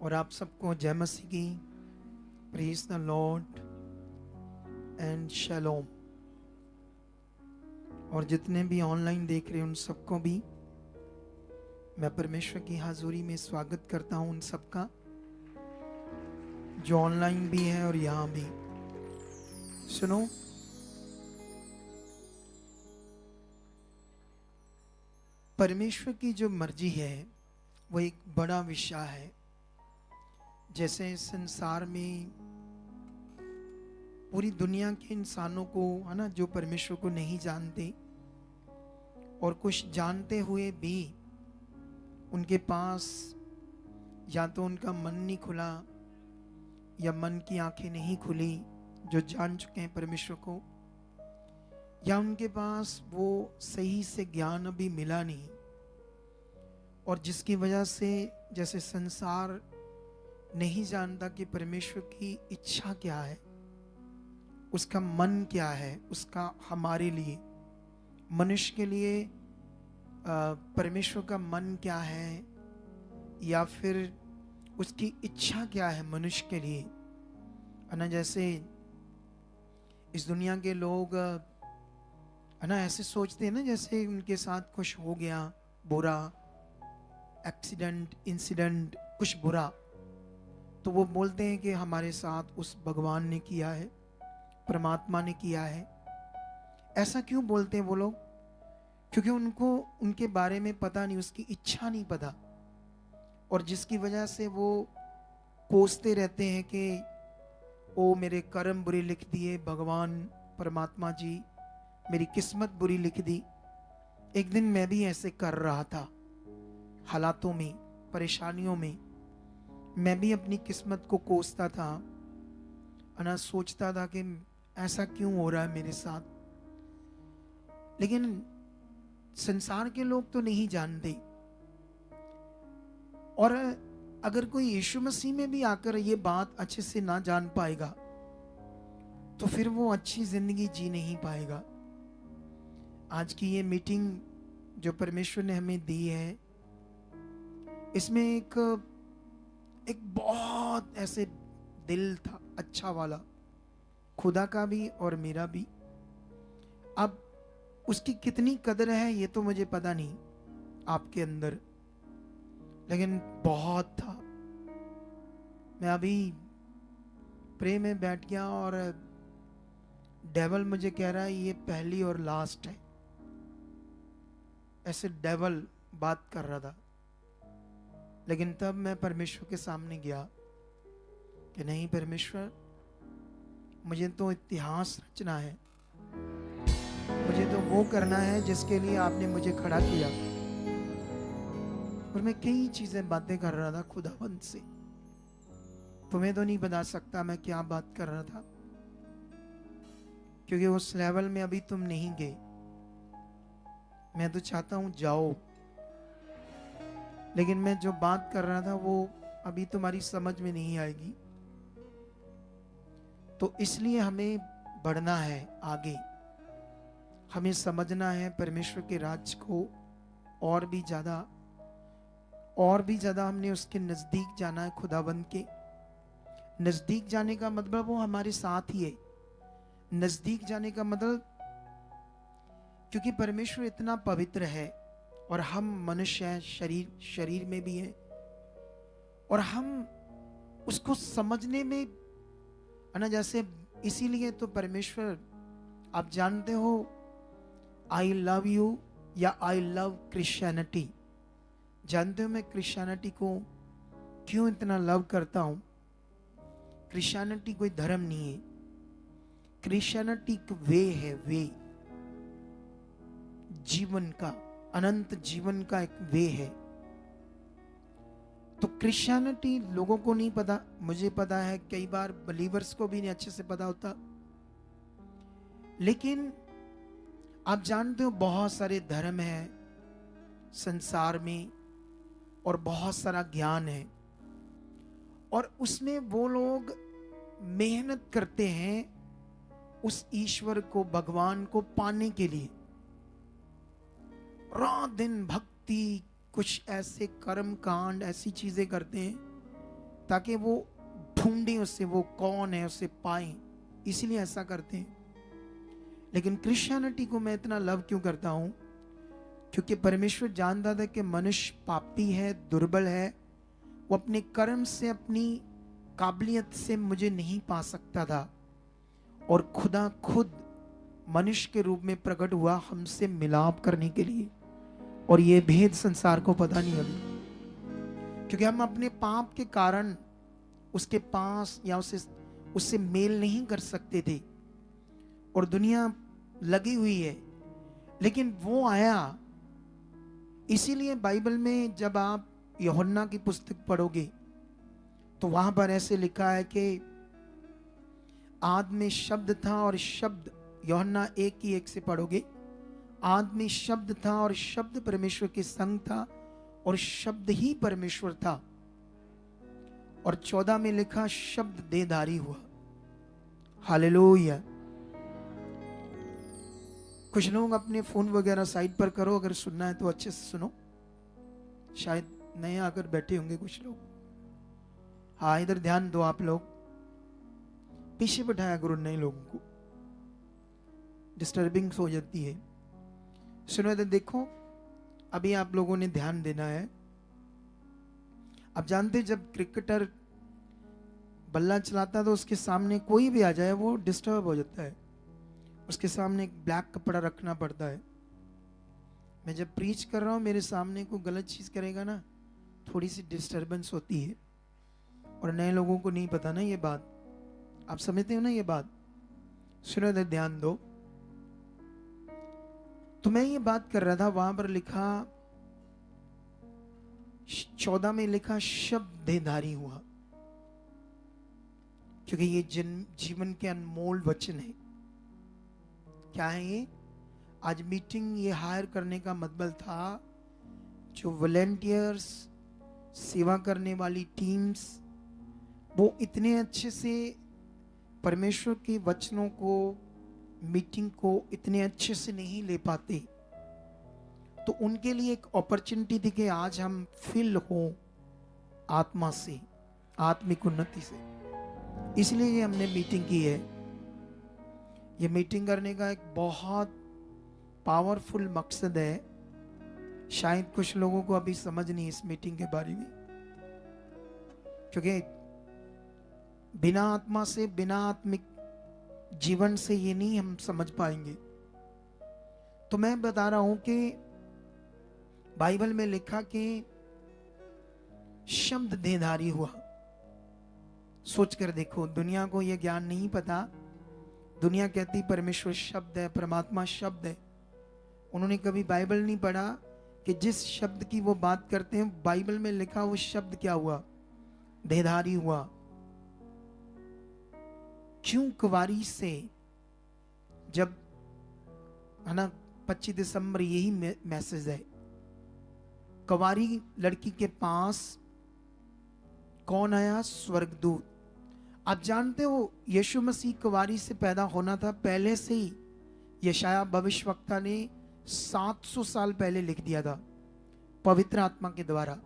और आप सबको जय मसीह की। प्रेज द लॉर्ड एंड शलोम। और जितने भी ऑनलाइन देख रहे हैं उन सबको भी मैं परमेश्वर की हाज़ुरी में स्वागत करता हूं, उन सबका जो ऑनलाइन भी है और यहाँ भी। सुनो, परमेश्वर की जो मर्जी है वो एक बड़ा विषय है। जैसे संसार में पूरी दुनिया के इंसानों को, है ना, जो परमेश्वर को नहीं जानते और कुछ जानते हुए भी उनके पास या तो उनका मन नहीं खुला या मन की आंखें नहीं खुली, जो जान चुके हैं परमेश्वर को, या उनके पास वो सही से ज्ञान अभी मिला नहीं, और जिसकी वजह से जैसे संसार नहीं जानता कि परमेश्वर की इच्छा क्या है, उसका मन क्या है, उसका हमारे लिए, मनुष्य के लिए परमेश्वर का मन क्या है, या फिर उसकी इच्छा क्या है मनुष्य के लिए, है ना। जैसे इस दुनिया के लोग, है ना, ऐसे सोचते हैं ना, जैसे उनके साथ कुछ हो गया बुरा, एक्सीडेंट, इंसिडेंट, कुछ बुरा, तो वो बोलते हैं कि हमारे साथ उस भगवान ने किया है, परमात्मा ने किया है। ऐसा क्यों बोलते हैं वो लोग? क्योंकि उनको उनके बारे में पता नहीं, उसकी इच्छा नहीं पता, और जिसकी वजह से वो कोसते रहते हैं कि ओ मेरे कर्म बुरे लिख दिए भगवान परमात्मा जी, मेरी किस्मत बुरी लिख दी। एक दिन मैं भी ऐसे कर रहा था, हालातों में, परेशानियों में मैं भी अपनी किस्मत को कोसता था, अना सोचता था कि ऐसा क्यों हो रहा है मेरे साथ। लेकिन संसार के लोग तो नहीं जानते, और अगर कोई यीशु मसीह में भी आकर ये बात अच्छे से ना जान पाएगा तो फिर वो अच्छी जिंदगी जी नहीं पाएगा। आज की ये मीटिंग जो परमेश्वर ने हमें दी है, इसमें एक बहुत ऐसे दिल था अच्छा वाला, खुदा का भी और मेरा भी। अब उसकी कितनी कदर है ये तो मुझे पता नहीं आपके अंदर, लेकिन बहुत था। मैं अभी प्रे में बैठ गया और डेवल मुझे कह रहा है ये पहली और लास्ट है, ऐसे डेवल बात कर रहा था। लेकिन तब मैं परमेश्वर के सामने गया कि नहीं परमेश्वर, मुझे तो इतिहास रचना है, मुझे तो वो करना है जिसके लिए आपने मुझे खड़ा किया। और मैं कई चीजें बातें कर रहा था खुदावंत से, तुम्हें तो नहीं बता सकता मैं क्या बात कर रहा था, क्योंकि उस लेवल में अभी तुम नहीं गए। मैं तो चाहता हूं जाओ, लेकिन मैं जो बात कर रहा था वो अभी तुम्हारी समझ में नहीं आएगी। तो इसलिए हमें बढ़ना है आगे, हमें समझना है परमेश्वर के राज्य को और भी ज्यादा हमने उसके नजदीक जाना है। खुदाबंद के नजदीक जाने का मतलब वो हमारे साथ ही है। नजदीक जाने का मतलब, क्योंकि परमेश्वर इतना पवित्र है और हम मनुष्य हैं, शरीर में भी हैं, और हम उसको समझने में, है ना, जैसे इसीलिए तो परमेश्वर, आप जानते हो, आई लव यू या आई लव क्रिश्चियनिटी। जानते हो मैं क्रिश्चियनिटी को क्यों इतना लव करता हूं? क्रिश्चियनिटी कोई धर्म नहीं है, क्रिश्चियनिटी एक वे है, वे जीवन का, अनंत जीवन का एक वे है। तो क्रिश्चियनिटी लोगों को नहीं पता, मुझे पता है, कई बार बिलीवर्स को भी नहीं अच्छे से पता होता। लेकिन आप जानते हो बहुत सारे धर्म हैं संसार में और बहुत सारा ज्ञान है, और उसमें वो लोग मेहनत करते हैं उस ईश्वर को, भगवान को पाने के लिए। रात दिन भक्ति, कुछ ऐसे कर्म कांड, ऐसी चीजें करते हैं ताकि वो ढूंढें उससे, वो कौन है, उसे पाएं, इसलिए ऐसा करते हैं। लेकिन क्रिश्चियनिटी को मैं इतना लव क्यों करता हूं? क्योंकि परमेश्वर जानता था कि मनुष्य पापी है, दुर्बल है, वो अपने कर्म से, अपनी काबिलियत से मुझे नहीं पा सकता था, और खुदा खुद मनुष्य के रूप में प्रकट हुआ हमसे मिलाप करने के लिए। और ये भेद संसार को पता नहीं अभी, क्योंकि हम अपने पाप के कारण उसके पास या उससे मेल नहीं कर सकते थे, और दुनिया लगी हुई है। लेकिन वो आया। इसीलिए बाइबल में जब आप यूहन्ना की पुस्तक पढ़ोगे तो वहां पर ऐसे लिखा है कि आदि में शब्द था, और शब्द, यूहन्ना 1:1 से पढ़ोगे, आदि में शब्द था और शब्द परमेश्वर के संग था और शब्द ही परमेश्वर था। और 14 में लिखा शब्द देहधारी हुआ। हालेलुया। कुछ लोग अपने फोन वगैरह साइड पर करो, अगर सुनना है तो अच्छे से सुनो, शायद नए आकर बैठे होंगे कुछ लोग। हाँ, इधर ध्यान दो। आप लोग पीछे बैठाया करो नए लोगों को, डिस्टर्बिंग हो जाती है। सुनो इधर देखो, अभी आप लोगों ने ध्यान देना है। आप जानते जब क्रिकेटर बल्ला चलाता है तो उसके सामने कोई भी आ जाए वो डिस्टर्ब हो जाता है, उसके सामने एक ब्लैक कपड़ा रखना पड़ता है। मैं जब प्रीच कर रहा हूँ, मेरे सामने को गलत चीज करेगा ना, थोड़ी सी डिस्टर्बेंस होती है, और नए लोगों को नहीं पता ना ये बात। आप समझते हो ना ये बात? सुनो इधर ध्यान दो। तो मैं ये बात कर रहा था, वहां पर लिखा 14 में लिखा शब्द देहधारी हुआ, क्योंकि ये जीवन के अनमोल वचन है। क्या है ये? आज मीटिंग ये हायर करने का मतलब था, जो वॉलेंटियर्स, सेवा करने वाली टीम्स, वो इतने अच्छे से परमेश्वर के वचनों को, मीटिंग को इतने अच्छे से नहीं ले पाते, तो उनके लिए एक अपॉर्चुनिटी थी कि आज हम फिल हो आत्मा से, आत्मिक उन्नति से। इसलिए ये हमने मीटिंग की है। ये मीटिंग करने का एक बहुत पावरफुल मकसद है। शायद कुछ लोगों को अभी समझ नहीं इस मीटिंग के बारे में, क्योंकि बिना आत्मा से, बिना आत्मिक जीवन से ये नहीं हम समझ पाएंगे। तो मैं बता रहा हूं कि बाइबल में लिखा कि शब्द देहधारी हुआ। सोच कर देखो, दुनिया को यह ज्ञान नहीं पता। दुनिया कहती परमेश्वर शब्द है, परमात्मा शब्द है। उन्होंने कभी बाइबल नहीं पढ़ा कि जिस शब्द की वो बात करते हैं, बाइबल में लिखा वो शब्द क्या हुआ? देहधारी हुआ। क्यों? कुंवारी से, जब है ना 25 दिसंबर यही मैसेज है। कुंवारी लड़की के पास कौन आया? स्वर्गदूत। आप जानते हो यीशु मसीह कुंवारी से पैदा होना था, पहले से ही यशाया भविष्यवक्ता ने 700 साल पहले लिख दिया था पवित्र आत्मा के द्वारा।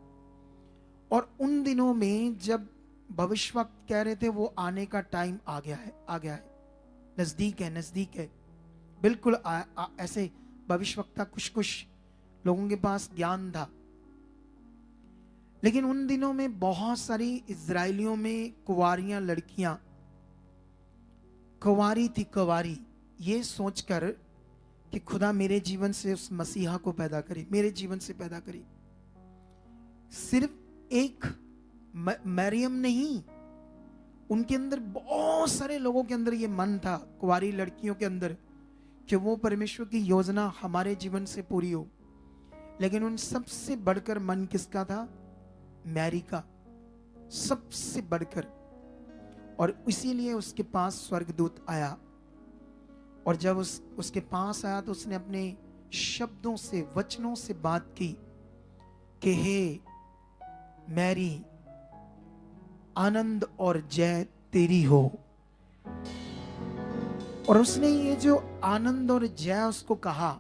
और उन दिनों में जब भविष्यवक्ता कह रहे थे वो आने का टाइम आ गया है, आ गया है, नजदीक है, नजदीक है, बिल्कुल ऐसे भविष्यवक्ता कुछ लोगों के पास ज्ञान था। लेकिन उन दिनों में बहुत सारी इजराइलियों में कुंवारियां लड़कियां, कुंवारी थी, कुंवारी, ये सोचकर कि खुदा मेरे जीवन से उस मसीहा को पैदा करे, मेरे जीवन से पैदा करे। सिर्फ एक मरियम नहीं, उनके अंदर बहुत सारे लोगों के अंदर ये मन था, कुंवारी लड़कियों के अंदर, कि वो परमेश्वर की योजना हमारे जीवन से पूरी हो। लेकिन उन सबसे बढ़कर मन किसका था? मैरी का, सबसे बढ़कर। और इसीलिए उसके पास स्वर्गदूत आया, और जब उसके पास आया तो उसने अपने शब्दों से, वचनों से बात की कि हे मैरी, आनंद और जय तेरी हो। और उसने ये जो आनंद और जय उसको कहा,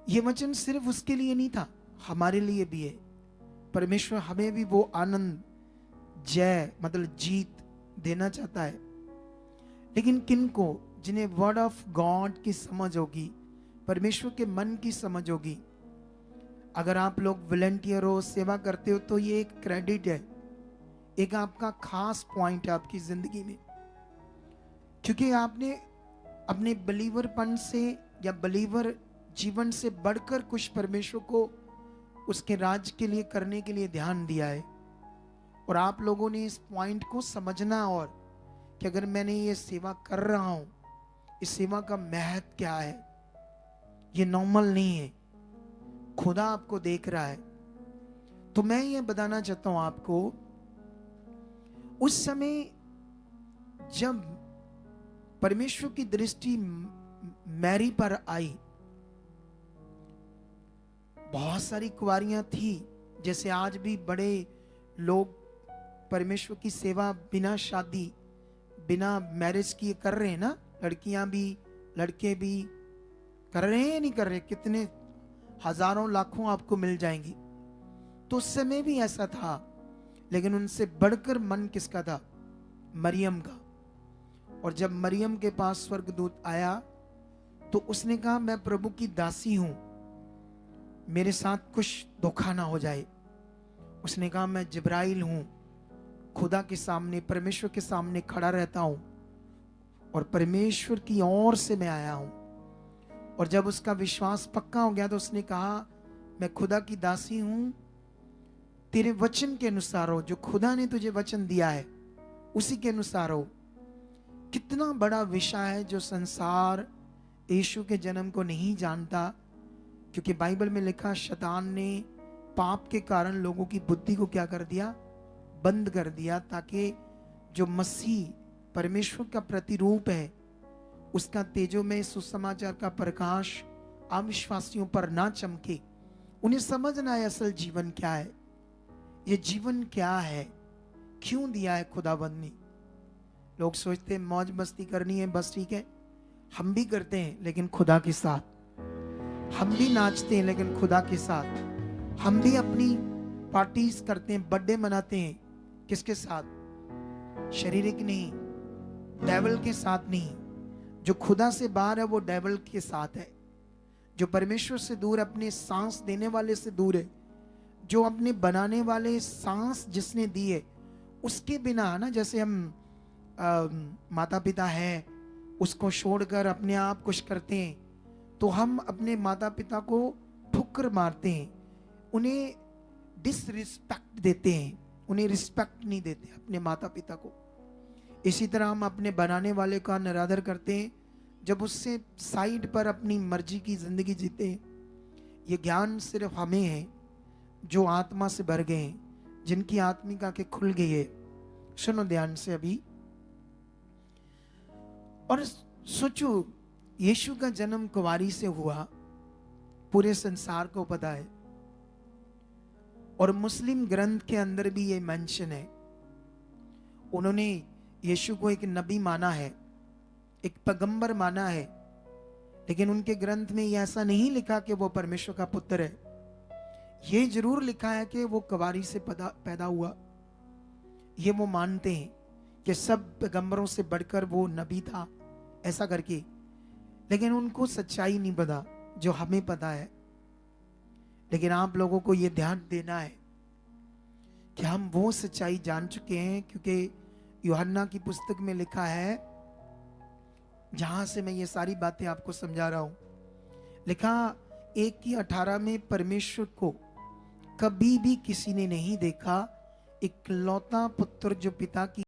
ये वचन सिर्फ उसके लिए नहीं था, हमारे लिए भी है। परमेश्वर हमें भी वो आनंद जय मतलब जीत देना चाहता है। लेकिन किनको? जिन्हें वर्ड ऑफ गॉड की समझ होगी, परमेश्वर के मन की समझ होगी। अगर आप लोग वॉलंटियर हो, सेवा करते हो, तो ये एक क्रेडिट है, एक आपका खास पॉइंट है आपकी जिंदगी में, क्योंकि आपने अपने बिलीवरपन से या बिलीवर जीवन से बढ़कर कुछ परमेश्वर को उसके राज के लिए करने के लिए ध्यान दिया है। और आप लोगों ने इस पॉइंट को समझना, और कि अगर मैंने ये सेवा कर रहा हूं, इस सेवा का महत्व क्या है, ये नॉर्मल नहीं है, खुदा आपको देख रहा है। तो मैं ये बताना चाहता हूं आपको, उस समय जब परमेश्वर की दृष्टि मैरी पर आई, बहुत सारी कुंवारियां थी, जैसे आज भी बड़े लोग परमेश्वर की सेवा बिना शादी बिना मैरिज किए कर रहे हैं ना, लड़कियां भी लड़के भी कर रहे हैं, नहीं कर रहे? कितने हजारों लाखों आपको मिल जाएंगी। तो उस समय भी ऐसा था, लेकिन उनसे बढ़कर मन किसका था? मरियम का। और जब मरियम के पास स्वर्गदूत आया तो उसने कहा, मैं प्रभु की दासी हूं, मेरे साथ कुछ धोखा ना हो जाए। उसने कहा, मैं जिब्राइल हूं, खुदा के सामने, परमेश्वर के सामने खड़ा रहता हूं, और परमेश्वर की ओर से मैं आया हूं। और जब उसका विश्वास पक्का हो गया तो उसने कहा, मैं खुदा की दासी हूं, तेरे वचन के अनुसार हो, जो खुदा ने तुझे वचन दिया है उसी के अनुसार हो। कितना बड़ा विषय है जो संसार यीशु के जन्म को नहीं जानता, क्योंकि बाइबल में लिखा, शैतान ने पाप के कारण लोगों की बुद्धि को क्या कर दिया? बंद कर दिया, ताकि जो मसीह परमेश्वर का प्रतिरूप है, उसका तेजोमय सुसमाचार का प्रकाश अविश्वासियों पर ना चमके। उन्हें समझना है असल जीवन क्या है, ये जीवन क्या है, क्यों दिया है खुदाबंद ने। लोग सोचते हैं मौज मस्ती करनी है, बस ठीक है, हम भी करते हैं लेकिन खुदा के साथ। हम भी नाचते हैं लेकिन खुदा के साथ। हम भी अपनी पार्टीज करते हैं, बर्थडे मनाते हैं, किसके साथ? शारीरिक नहीं, डेविल के साथ नहीं। जो खुदा से बाहर है वो डेविल के साथ है। जो परमेश्वर से दूर, अपने सांस देने वाले से दूर है, जो अपने बनाने वाले सांस जिसने दी है उसके बिना ना, जैसे हम माता पिता है, उसको छोड़कर अपने आप कुछ करते हैं, तो हम अपने माता पिता को ठुकर मारते हैं, उन्हें डिसरिस्पेक्ट देते हैं, उन्हें रिस्पेक्ट नहीं देते अपने माता पिता को। इसी तरह हम अपने बनाने वाले का निरादर करते हैं जब उससे साइड पर अपनी मर्जी की जिंदगी जीते हैं। ये ज्ञान सिर्फ हमें है जो आत्मा से भर गए हैं, जिनकी आत्मिक आंखें खुल गई है। सुनो ध्यान से अभी, और सोचो, यीशु का जन्म कुंवारी से हुआ, पूरे संसार को पता है। और मुस्लिम ग्रंथ के अंदर भी ये मेंशन है। उन्होंने यीशु को एक नबी माना है, एक पैगंबर माना है, लेकिन उनके ग्रंथ में ये ऐसा नहीं लिखा कि वो परमेश्वर का पुत्र है। ये जरूर लिखा है कि वो कुंवारी से पैदा हुआ। ये वो मानते हैं कि सब पैगंबरों से बढ़कर वो नबी था, ऐसा करके। लेकिन उनको सच्चाई नहीं पता जो हमें पता है। लेकिन आप लोगों को ये ध्यान देना है कि हम वो सच्चाई जान चुके हैं, क्योंकि यूहन्ना की पुस्तक में लिखा है, जहां से मैं ये सारी बातें आपको समझा रहा हूं, लिखा 1:18 में, परमेश्वर को कभी भी किसी ने नहीं देखा, इकलौता पुत्र जो पिता की